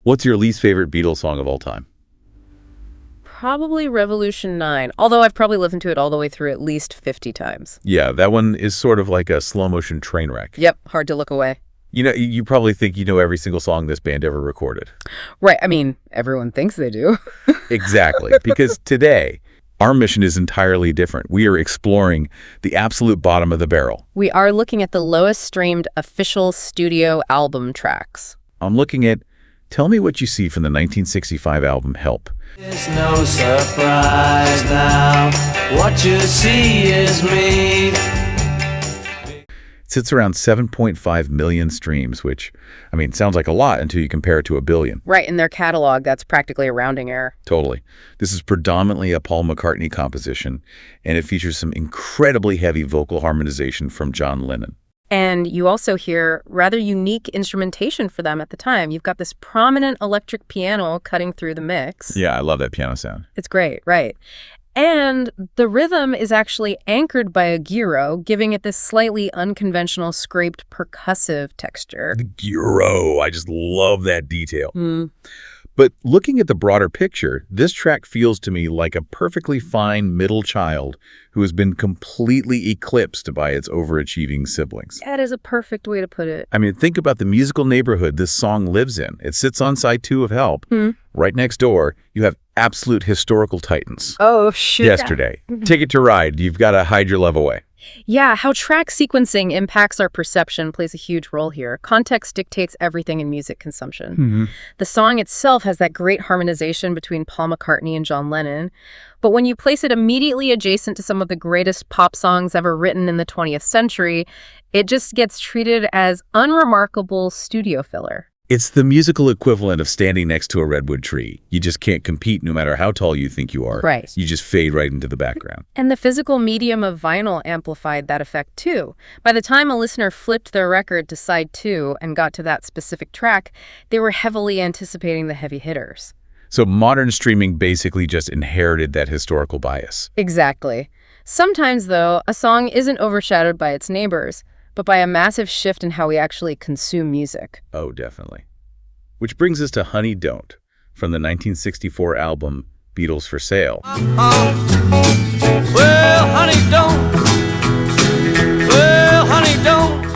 What's your least favorite Beatles song of all time? Probably Revolution 9, although I've probably listened to it all the way through at least 50 times. Yeah, that one is sort of like a slow-motion train wreck. Yep, hard to look away. You know, you probably think you know every single song this band ever recorded. Right, I mean, everyone thinks they do. Exactly, because today, our mission is entirely different. We are exploring the absolute bottom of the barrel. We are looking at the lowest streamed official studio album tracks. I'm looking at Tell Me What You See from the 1965 album Help. It's no surprise now, what you see is me. It sits around 7.5 million streams, which, I mean, sounds like a lot until you compare it to a billion. Right, in their catalog, that's practically a rounding error. Totally. This is predominantly a Paul McCartney composition, and it features some incredibly heavy vocal harmonization from John Lennon. And you also hear rather unique instrumentation for them at the time. You've got this prominent electric piano cutting through the mix. Yeah, I love that piano sound. It's great, right. And the rhythm is actually anchored by a gyro, giving it this slightly unconventional scraped percussive texture. The gyro, I just love that detail. But looking at the broader picture, this track feels to me like a perfectly fine middle child who has been completely eclipsed by its overachieving siblings. That is a perfect way to put it. I mean, think about the musical neighborhood this song lives in. It sits on side 2 of Help. Right next door, you have absolute historical titans. Oh, shoot. Yesterday. Ticket to Ride. You've got to hide your love away. Yeah, how track sequencing impacts our perception plays a huge role here. Context dictates everything in music consumption. The song itself has that great harmonization between Paul McCartney and John Lennon, but when you place it immediately adjacent to some of the greatest pop songs ever written in the 20th century, it just gets treated as unremarkable studio filler. It's the musical equivalent of standing next to a redwood tree. You just can't compete no matter how tall you think you are. Right. You just fade right into the background. And the physical medium of vinyl amplified that effect too. By the time a listener flipped their record to side 2 and got to that specific track, they were heavily anticipating the heavy hitters. So modern streaming basically just inherited that historical bias. Exactly. Sometimes, though, a song isn't overshadowed by its neighbors, but by a massive shift in how we actually consume music. Oh, definitely. Which brings us to Honey Don't, from the 1964 album Beatles for Sale. Well, honey, don't. Well, honey, don't.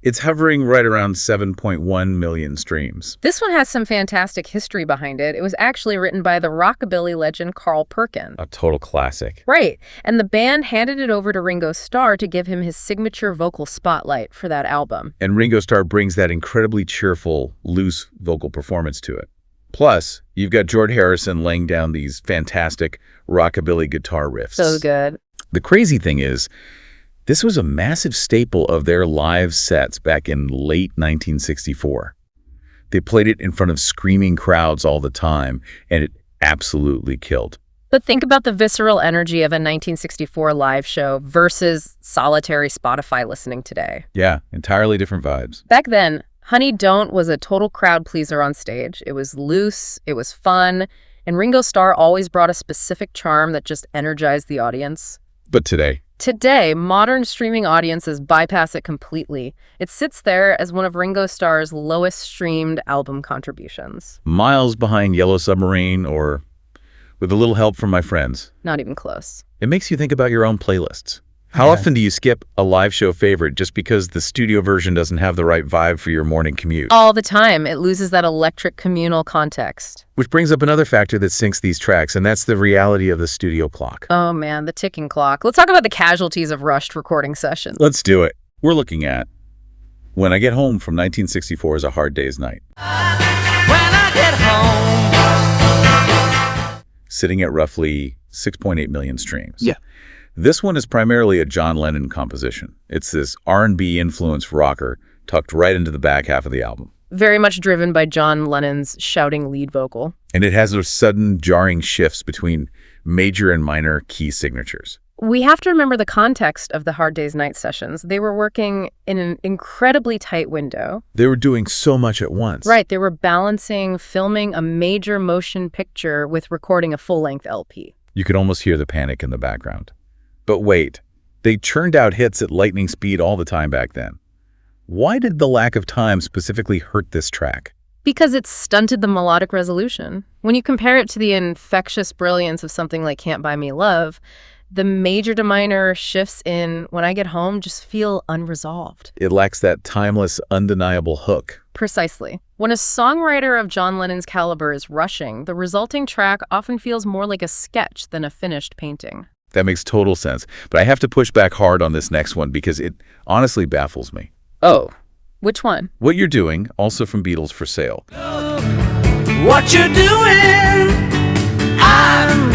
It's hovering right around 7.1 million streams. This one has some fantastic history behind it. It was actually written by the rockabilly legend Carl Perkins. A total classic. Right. And the band handed it over to Ringo Starr to give him his signature vocal spotlight for that album. And Ringo Starr brings that incredibly cheerful, loose vocal performance to it. Plus, you've got George Harrison laying down these fantastic rockabilly guitar riffs. So good. The crazy thing is, this was a massive staple of their live sets back in late 1964. They played it in front of screaming crowds all the time, and it absolutely killed. But think about the visceral energy of a 1964 live show versus solitary Spotify listening today. Yeah, entirely different vibes. Back then, Honey Don't was a total crowd pleaser on stage. It was loose, it was fun, and Ringo Starr always brought a specific charm that just energized the audience. But today, modern streaming audiences bypass it completely. It sits there as one of Ringo Starr's lowest streamed album contributions. miles behind Yellow Submarine or With a Little Help from My Friends. Not even close. It makes you think about your own playlists. How often do you skip a live show favorite just because the studio version doesn't have the right vibe for your morning commute? All the time. It loses that electric communal context. Which brings up another factor that sinks these tracks, and that's the reality of the studio clock. Oh man, the ticking clock. Let's talk about the casualties of rushed recording sessions. Let's do it. We're looking at When I Get Home from 1964 is a Hard Day's Night. When I get home. Sitting at roughly 6.8 million streams. Yeah. This one is primarily a John Lennon composition. It's this R&B influenced rocker tucked right into the back half of the album. Very much driven by John Lennon's shouting lead vocal. And it has those sudden jarring shifts between major and minor key signatures. We have to remember the context of the Hard Day's Night sessions. They were working in an incredibly tight window. They were doing so much at once. Right, they were balancing filming a major motion picture with recording a full-length LP. You could almost hear the panic in the background. But wait, they churned out hits at lightning speed all the time back then. Why did the lack of time specifically hurt this track? Because it's stunted the melodic resolution. When you compare it to the infectious brilliance of something like Can't Buy Me Love, the major to minor shifts in When I Get Home just feel unresolved. It lacks that timeless, undeniable hook. Precisely. When a songwriter of John Lennon's caliber is rushing, the resulting track often feels more like a sketch than a finished painting. That makes total sense. But I have to push back hard on this next one because it honestly baffles me. Oh, which one? What You're Doing, also from Beatles for Sale. What you doing? I'm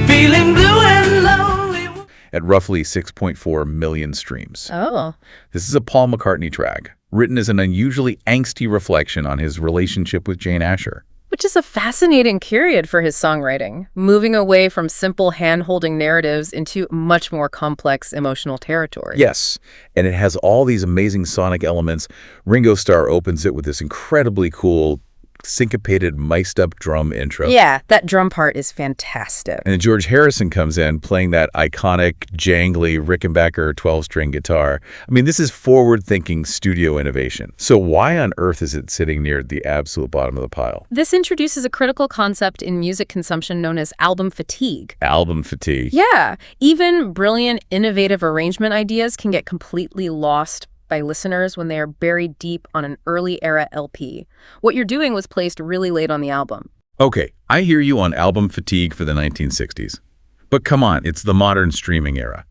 feeling blue and lonely. At roughly 6.4 million streams. Oh. This is a Paul McCartney track, written as an unusually angsty reflection on his relationship with Jane Asher. Which is a fascinating period for his songwriting, moving away from simple hand-holding narratives into much more complex emotional territory. Yes, and it has all these amazing sonic elements. Ringo Starr opens it with this incredibly cool, syncopated, mic'd-up drum intro. Yeah, that drum part is fantastic. And then George Harrison comes in playing that iconic, jangly Rickenbacker 12-string guitar. I mean, this is forward-thinking studio innovation. So why on earth is it sitting near the absolute bottom of the pile? This introduces a critical concept in music consumption known as album fatigue. Album fatigue. Yeah, even brilliant, innovative arrangement ideas can get completely lost by listeners when they are buried deep on an early-era LP. What You're Doing was placed really late on the album. Okay, I hear you on album fatigue for the 1960s. But come on, it's the modern streaming era.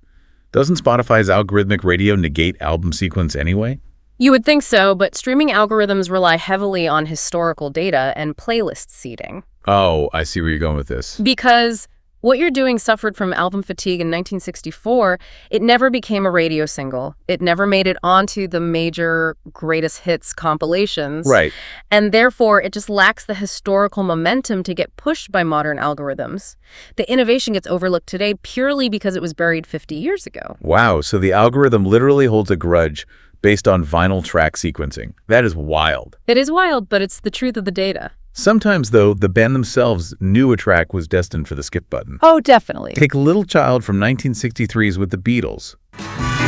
Doesn't Spotify's algorithmic radio negate album sequence anyway? You would think so, but streaming algorithms rely heavily on historical data and playlist seeding. Oh, I see where you're going with this. Because What You're Doing suffered from album fatigue in 1964. It never became a radio single. It never made it onto the major greatest hits compilations. Right. And therefore, it just lacks the historical momentum to get pushed by modern algorithms. The innovation gets overlooked today purely because it was buried 50 years ago. Wow, so the algorithm literally holds a grudge based on vinyl track sequencing. That is wild. It is wild, but it's the truth of the data. Sometimes, though, the band themselves knew a track was destined for the skip button. Oh, definitely. Take Little Child from 1963's with the Beatles.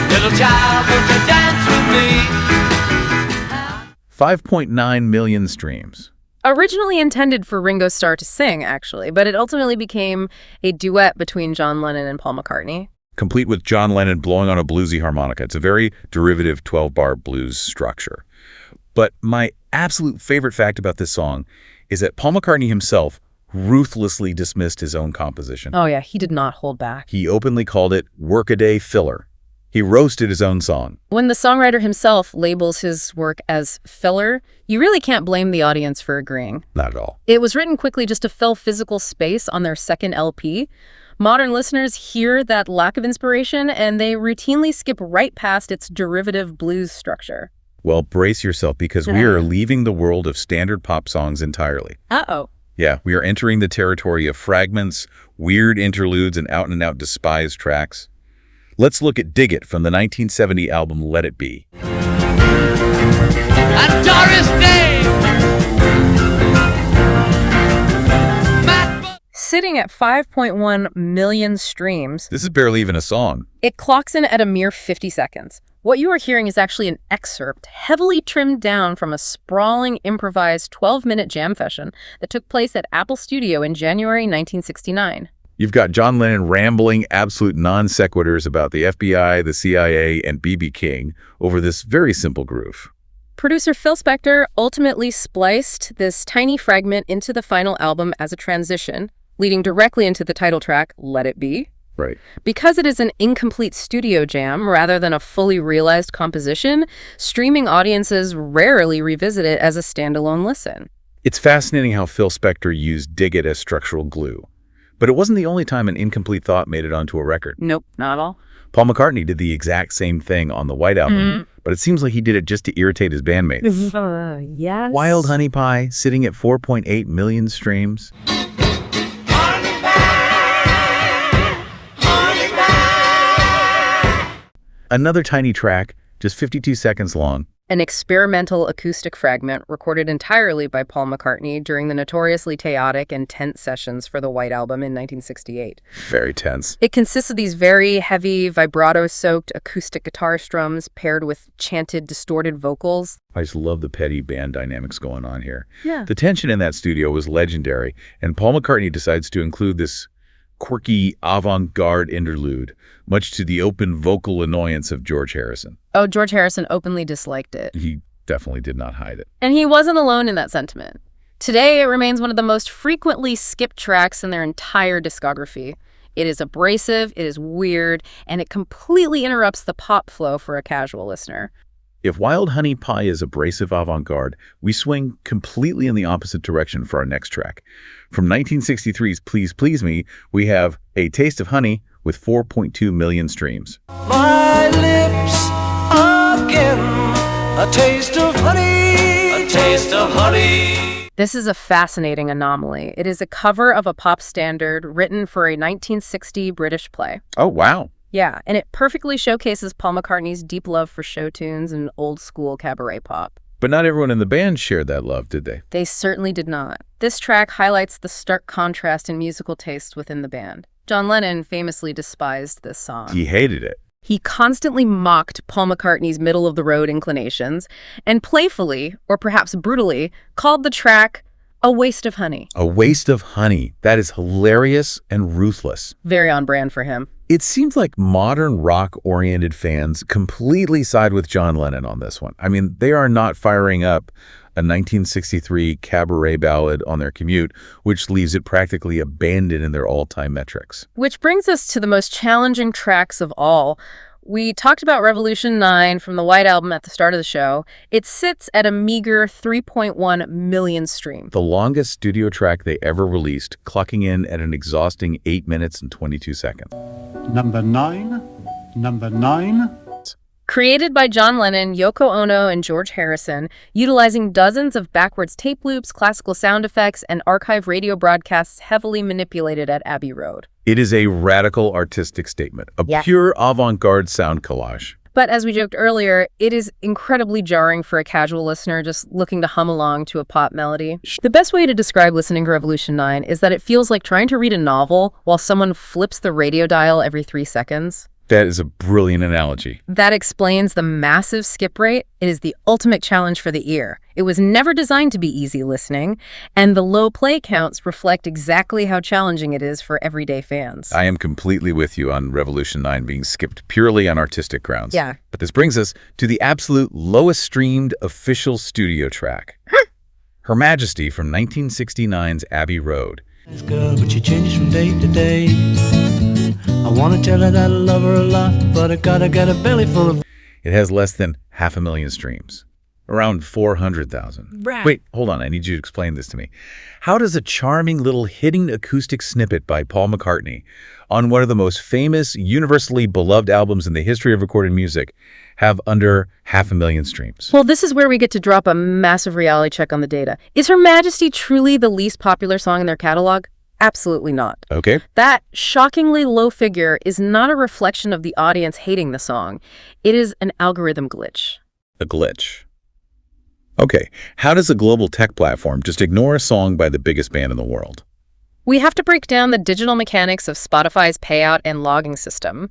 Little child, won't you dance with me? 5.9 million streams. Originally intended for Ringo Starr to sing, actually, but it ultimately became a duet between John Lennon and Paul McCartney. Complete with John Lennon blowing on a bluesy harmonica. It's a very derivative 12-bar blues structure. But my absolute favorite fact about this song is that Paul McCartney himself ruthlessly dismissed his own composition. Oh, yeah, he did not hold back. He openly called it workaday filler. He roasted his own song. When the songwriter himself labels his work as filler, you really can't blame the audience for agreeing. Not at all. It was written quickly just to fill physical space on their second LP. Modern listeners hear that lack of inspiration, and they routinely skip right past its derivative blues structure. Well, brace yourself because we are leaving the world of standard pop songs entirely. Uh-oh. Yeah, we are entering the territory of fragments, weird interludes, and out-and-out despised tracks. Let's look at Dig It from the 1970 album Let It Be. And Doris Day. Sitting at 5.1 million streams, This is barely even a song. it clocks in at a mere 50 seconds. What you are hearing is actually an excerpt, heavily trimmed down from a sprawling, improvised 12-minute jam session that took place at Apple Studio in January 1969. You've got John Lennon rambling absolute non-sequiturs about the FBI, the CIA, and B.B. King over this very simple groove. Producer Phil Spector ultimately spliced this tiny fragment into the final album as a transition, leading directly into the title track, Let It Be. Right. Because it is an incomplete studio jam rather than a fully realized composition, streaming audiences rarely revisit it as a standalone listen. It's fascinating how Phil Spector used Dig It as structural glue. But it wasn't the only time an incomplete thought made it onto a record. Nope, not at all. Paul McCartney did the exact same thing on the White Album, but it seems like he did it just to irritate his bandmates. Yes. Wild Honey Pie, sitting at 4.8 million streams. Another tiny track, just 52 seconds long, an experimental acoustic fragment recorded entirely by Paul McCartney during the notoriously chaotic and tense sessions for the White Album in 1968. Very tense. It consists of these very heavy, vibrato-soaked acoustic guitar strums paired with chanted, distorted vocals. I just love the petty band dynamics going on here. Yeah. The tension in that studio was legendary, and Paul McCartney decides to include this quirky avant-garde interlude, much to the open vocal annoyance of George Harrison. Oh, George Harrison openly disliked it. He definitely did not hide it. And he wasn't alone in that sentiment. Today, it remains one of the most frequently skipped tracks in their entire discography. It is abrasive, it is weird, and it completely interrupts the pop flow for a casual listener. If Wild Honey Pie is abrasive avant-garde, we swing completely in the opposite direction for our next track. From 1963's Please Please Me, we have A Taste of Honey with 4.2 million streams. My lips again, a taste of honey, a taste of honey. This is a fascinating anomaly. It is a cover of a pop standard written for a 1960 British play. Oh, wow. Yeah, and it perfectly showcases Paul McCartney's deep love for show tunes and old-school cabaret pop. But not everyone in the band shared that love, did they? They certainly did not. This track highlights the stark contrast in musical taste within the band. John Lennon famously despised this song. He hated it. He constantly mocked Paul McCartney's middle-of-the-road inclinations and playfully, or perhaps brutally, called the track a waste of honey. A waste of honey. That is hilarious and ruthless. Very on brand for him. It seems like modern rock-oriented fans completely side with John Lennon on this one. I mean, they are not firing up a 1963 cabaret ballad on their commute, which leaves it practically abandoned in their all-time metrics. Which brings us to the most challenging tracks of all. We talked about Revolution 9 from the White Album at the start of the show. It sits at a meager 3.1 million streams. The longest studio track they ever released, clocking in at an exhausting 8 minutes and 22 seconds. Number 9. Created by John Lennon, Yoko Ono, and George Harrison, utilizing dozens of backwards tape loops, classical sound effects, and archive radio broadcasts heavily manipulated at Abbey Road. It is a radical artistic statement, a pure avant-garde sound collage. But as we joked earlier, it is incredibly jarring for a casual listener just looking to hum along to a pop melody. The best way to describe listening to Revolution 9 is that it feels like trying to read a novel while someone flips the radio dial every 3 seconds. That is a brilliant analogy. That explains the massive skip rate. It is the ultimate challenge for the ear. It was never designed to be easy listening, and the low play counts reflect exactly how challenging it is for everyday fans. I am completely with you on Revolution 9 being skipped purely on artistic grounds. Yeah. But this brings us to the absolute lowest streamed official studio track. Her Majesty from 1969's Abbey Road. Nice girl, but she changes from day to day. I want to tell her that I love her a lot, but I gotta get a belly full of... It has less than 500,000 streams. Around 400,000. Wait, hold on. I need you to explain this to me. How does a charming little hidden acoustic snippet by Paul McCartney on one of the most famous, universally beloved albums in the history of recorded music have under 500,000 streams? Well, this is where we get to drop a massive reality check on the data. Is Her Majesty truly the least popular song in their catalog? Absolutely not. Okay. That shockingly low figure is not a reflection of the audience hating the song. It is an algorithm glitch. A glitch. Okay. How does a global tech platform just ignore a song by the biggest band in the world? We have to break down the digital mechanics of Spotify's payout and logging system.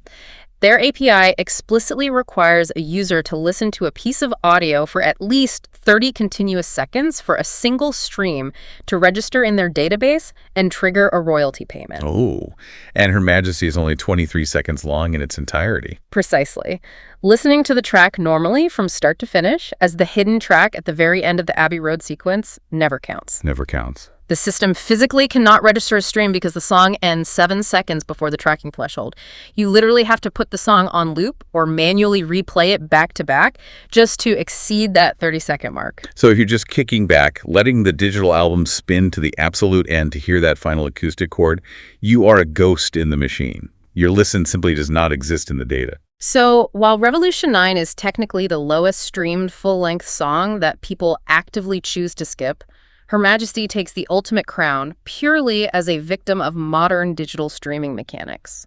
Their API explicitly requires a user to listen to a piece of audio for at least 30 continuous seconds for a single stream to register in their database and trigger a royalty payment. Oh, and Her Majesty is only 23 seconds long in its entirety. Precisely. Listening to the track normally from start to finish as the hidden track at the very end of the Abbey Road sequence never counts. Never counts. The system physically cannot register a stream because the song ends 7 seconds before the tracking threshold. You literally have to put the song on loop or manually replay it back to back just to exceed that 30-second mark. So if you're just kicking back, letting the digital album spin to the absolute end to hear that final acoustic chord, you are a ghost in the machine. Your listen simply does not exist in the data. So while Revolution 9 is technically the lowest streamed full-length song that people actively choose to skip, Her Majesty takes the ultimate crown purely as a victim of modern digital streaming mechanics.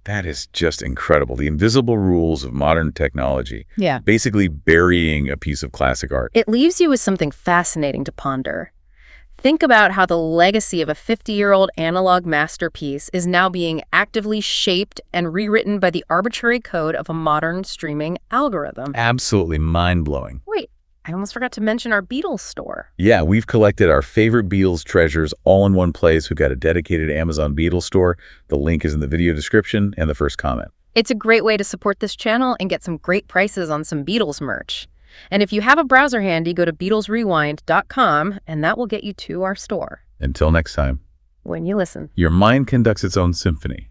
That is just incredible. The invisible rules of modern technology. Yeah. Basically burying a piece of classic art. It leaves you with something fascinating to ponder. Think about how the legacy of a 50-year-old analog masterpiece is now being actively shaped and rewritten by the arbitrary code of a modern streaming algorithm. Absolutely mind-blowing. Wait, I almost forgot to mention our Beatles store. Yeah, we've collected our favorite Beatles treasures all in one place. We've got a dedicated Amazon Beatles store. The link is in the video description and the first comment. It's a great way to support this channel and get some great prices on some Beatles merch. And if you have a browser handy, go to BeatlesRewind.com, and that will get you to our store. Until next time. When you listen. Your mind conducts its own symphony.